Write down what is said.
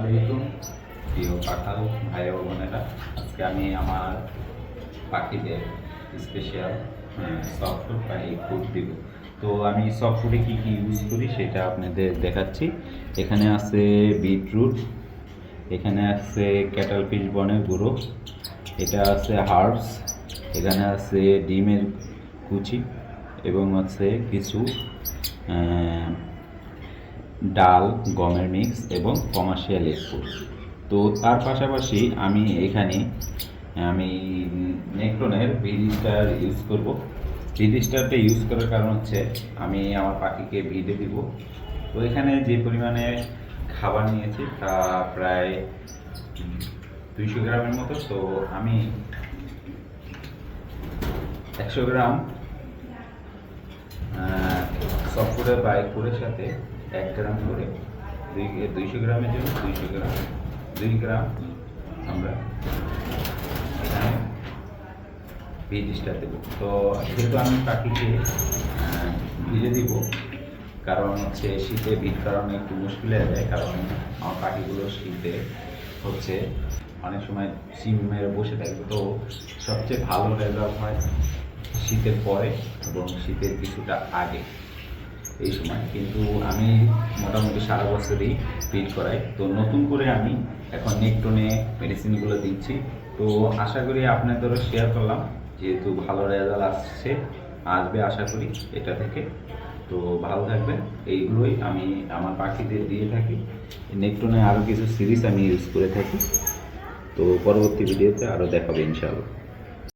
আলাইকুম প্রিয় পাখাল ভাই ও বোনেরা। আজকে আমি আমার পাখিদের স্পেশাল সফট ফুড বা এই ফুড দিব। তো আমি সফট ফুডে কী কী ইউজ করি সেটা আপনাদের দেখাচ্ছি। এখানে আছে বিটরুট, এখানে আছে ক্যাটাল ফিশ বনের গুঁড়ো, এটা আছে হার্বস, এখানে আছে ডিমের কুচি এবং আছে কিছু ডাল, গমের মিক্স এবং কমার্শিয়াল ফুড। তো তার পাশাপাশি আমি এখানে নেক্টনের ভিডি স্টার ইউজ করব। ভিডি স্টারটা ইউজ করার কারণ হচ্ছে আমি আমার পাখিকে ভিডে দিব। তো এখানে যে পরিমাণে খাবার নিয়েছি তা প্রায় 200 গ্রামের মতো। তো আমি 100 গ্রাম সফট ফুডের বা ফুডের সাথে 1 গ্রাম করে 200 গ্রামের জন্য 200 গ্রাম 2 গ্রাম আমরা এখানে ভিডি স্টার দেবো। তো যেহেতু আমি পাখিকে ভিজে দিব, কারণ হচ্ছে শীতে ভিড় কারণে একটু মুশকিল হয়ে যায়, কারণ আমার পাখিগুলো শীতে হচ্ছে অনেক সময় সিম মেরে বসে থাকে। তো সবচেয়ে ভালো রেজাল্ট হয় শীতের পরে এবং শীতের কিছুটা আগে, এই সময়। কিন্তু আমি মোটামুটি সারা বছরই ফিড করাই। তো নতুন করে আমি এখন নেক্টনে মেডিসিনগুলো দিচ্ছি। তো আশা করি আপনাদেরও শেয়ার করলাম, যেহেতু ভালো রেজাল্ট আসবে আশা করি এটা থেকে। তো ভালো থাকবেন। এইগুলোই আমি আমার পাখিদের দিয়ে থাকি। নেক্টনে আরও কিছু সিরিজ আমি ইউজ করে থাকি। তো পরবর্তী ভিডিওতে আরও দেখাবো ইনশাআল্লাহ।